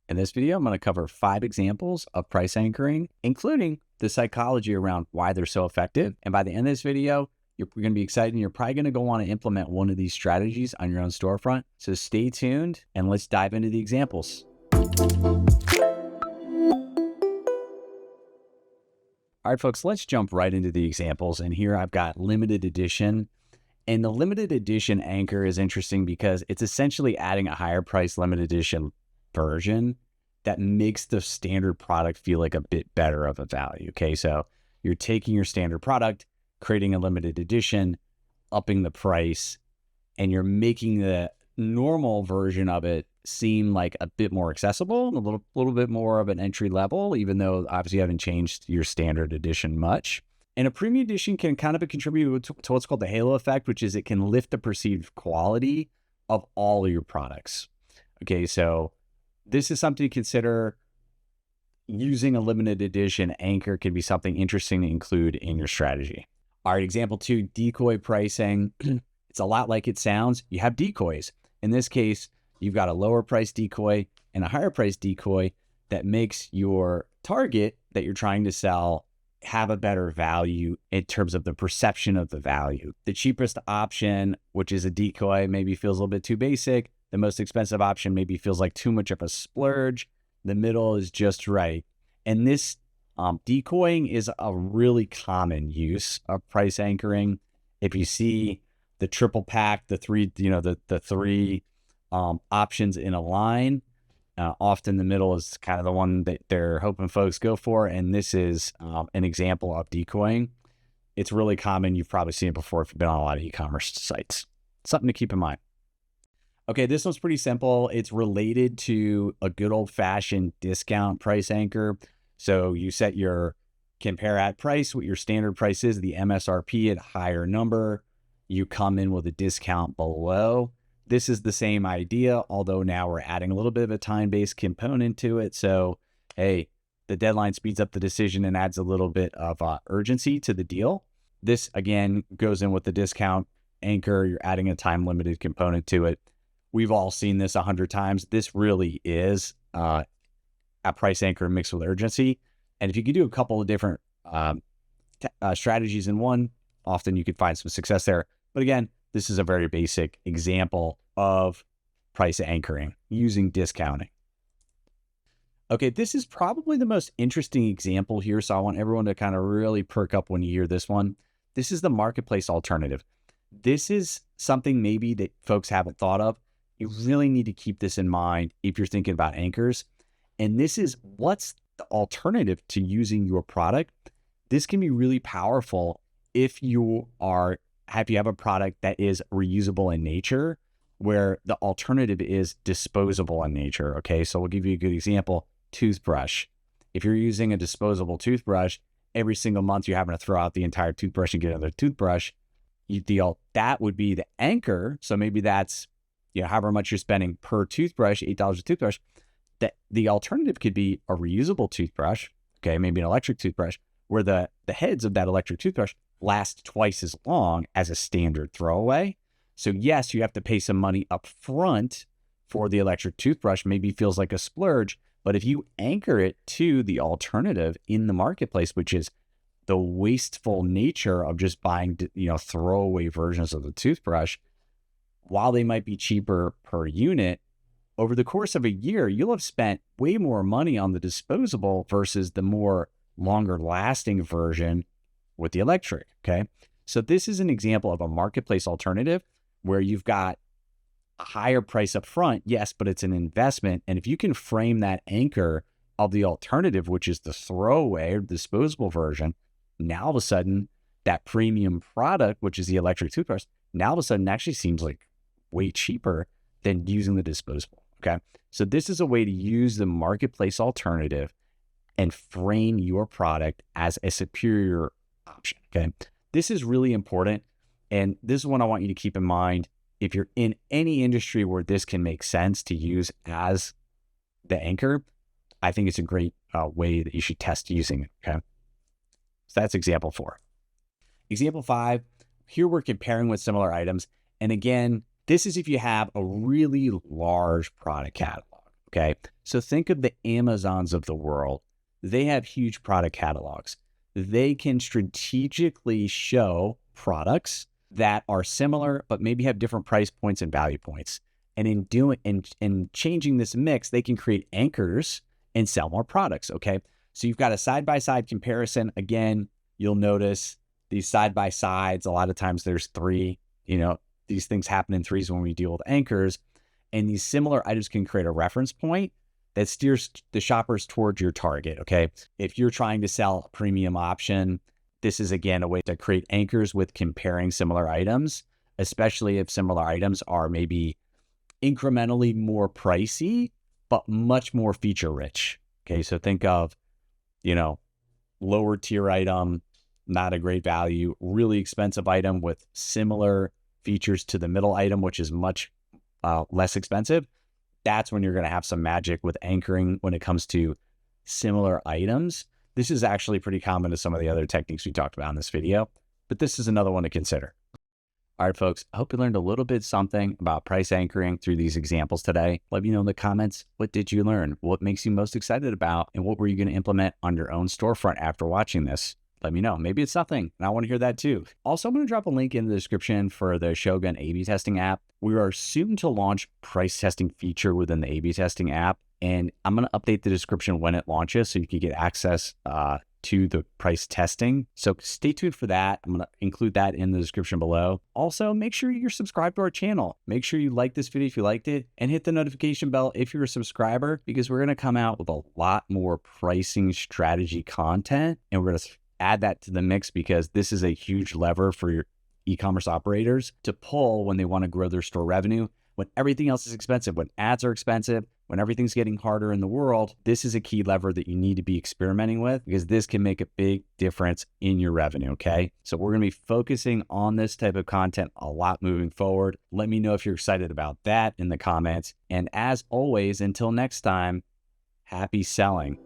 In this video, I'm going to cover 5 examples of price anchoring, including the psychology around why they're so effective. And by the end of this video, you're going to be excited and you're probably going to go want to implement one of these strategies on your own storefront. So stay tuned and let's dive into the examples. All right, folks, let's jump right into the examples. And here I've got limited edition. And the limited edition anchor is interesting because it's essentially adding a higher price limited edition version that makes the standard product feel like a bit better of a value. Okay, so you're taking your standard product, creating a limited edition, upping the price, and you're making the normal version of it seem like a bit more accessible and a little bit more of an entry level, even though obviously you haven't changed your standard edition much. And a premium edition can kind of contribute to what's called the halo effect, which is it can lift the perceived quality of all of your products. Okay, so this is something to consider. Using a limited edition anchor can be something interesting to include in your strategy. All right, example 2, decoy pricing. It's a lot like it sounds. You have decoys. In this case, you've got a lower price decoy and a higher price decoy that makes your target that you're trying to sell have a better value in terms of the perception of the value. The cheapest option, which is a decoy, maybe feels a little bit too basic. The most expensive option maybe feels like too much of a splurge. The middle is just right. And this decoying is a really common use of price anchoring. If you see the triple pack, the three options in a line, often the middle is kind of the one that they're hoping folks go for. And this is an example of decoying. It's really common. You've probably seen it before if you've been on a lot of e-commerce sites. Something to keep in mind. Okay, this one's pretty simple. It's related to a good old-fashioned discount price anchor. So you set your compare at price, what your standard price is, the MSRP at a higher number. You come in with a discount below. This is the same idea, although now we're adding a little bit of a time-based component to it. So, hey, the deadline speeds up the decision and adds a little bit of urgency to the deal. This, again, goes in with the discount anchor. You're adding a time-limited component to it. We've all seen this 100 times. This really is a price anchor mixed with urgency. And if you could do a couple of different strategies in one, often you could find some success there. But again, this is a very basic example of price anchoring using discounting. Okay, this is probably the most interesting example here. So I want everyone to kind of really perk up when you hear this one. This is the marketplace alternative. This is something maybe that folks haven't thought of. You really need to keep this in mind if you're thinking about anchors. And this is what's the alternative to using your product. This can be really powerful if you have a product that is reusable in nature, where the alternative is disposable in nature. Okay, so we'll give you a good example. Toothbrush. If you're using a disposable toothbrush, every single month you're having to throw out the entire toothbrush and get another toothbrush. That would be the anchor. So maybe that's, however much you're spending per toothbrush, $8 a toothbrush. That the alternative could be a reusable toothbrush. Okay, maybe an electric toothbrush, where the heads of that electric toothbrush last twice as long as a standard throwaway. So yes, you have to pay some money up front for the electric toothbrush. Maybe feels like a splurge, but if you anchor it to the alternative in the marketplace, which is the wasteful nature of just buying, throwaway versions of the toothbrush, while they might be cheaper per unit, over the course of a year, you'll have spent way more money on the disposable versus the more longer lasting version with the electric. Okay. So this is an example of a marketplace alternative where you've got a higher price up front. Yes, but it's an investment. And if you can frame that anchor of the alternative, which is the throwaway or disposable version, now all of a sudden that premium product, which is the electric toothbrush, now all of a sudden actually seems like way cheaper than using the disposable. Okay. So this is a way to use the marketplace alternative and frame your product as a superior option. Okay. This is really important. And this is one I want you to keep in mind. If you're in any industry where this can make sense to use as the anchor, I think it's a great way that you should test using it. Okay. So that's example 4. Example 5, here we're comparing with similar items. And again, this is if you have a really large product catalog. Okay. So think of the Amazons of the world. They have huge product catalogs. They can strategically show products that are similar, but maybe have different price points and value points. And in changing this mix, they can create anchors and sell more products. Okay. So you've got a side-by-side comparison. Again, you'll notice these side-by-sides, a lot of times there's three, these things happen in threes when we deal with anchors. And these similar items can create a reference point that steers the shoppers towards your target, okay? If you're trying to sell a premium option, this is, again, a way to create anchors with comparing similar items, especially if similar items are maybe incrementally more pricey, but much more feature-rich, okay? So think of, lower tier item, not a great value, really expensive item with similar features to the middle item, which is much less expensive. That's when you're going to have some magic with anchoring when it comes to similar items. This is actually pretty common to some of the other techniques we talked about in this video, but this is another one to consider. All right, folks, I hope you learned a little bit something about price anchoring through these examples today. Let me know in the comments, what did you learn? What makes you most excited about? And what were you going to implement on your own storefront after watching this? Let me know. Maybe it's something, and I want to hear that too. Also, I'm going to drop a link in the description for the Shogun A/B testing app. We are soon to launch price testing feature within the A/B testing app, and I'm going to update the description when it launches so you can get access to the price testing. So stay tuned for that. I'm going to include that in the description below. Also, make sure you're subscribed to our channel. Make sure you like this video if you liked it, and hit the notification bell if you're a subscriber, because we're going to come out with a lot more pricing strategy content, and we're going to add that to the mix because this is a huge lever for your e-commerce operators to pull when they want to grow their store revenue. When everything else is expensive, when ads are expensive, when everything's getting harder in the world, this is a key lever that you need to be experimenting with, because this can make a big difference in your revenue, okay? So we're going to be focusing on this type of content a lot moving forward. Let me know if you're excited about that in the comments. And as always, until next time, happy selling.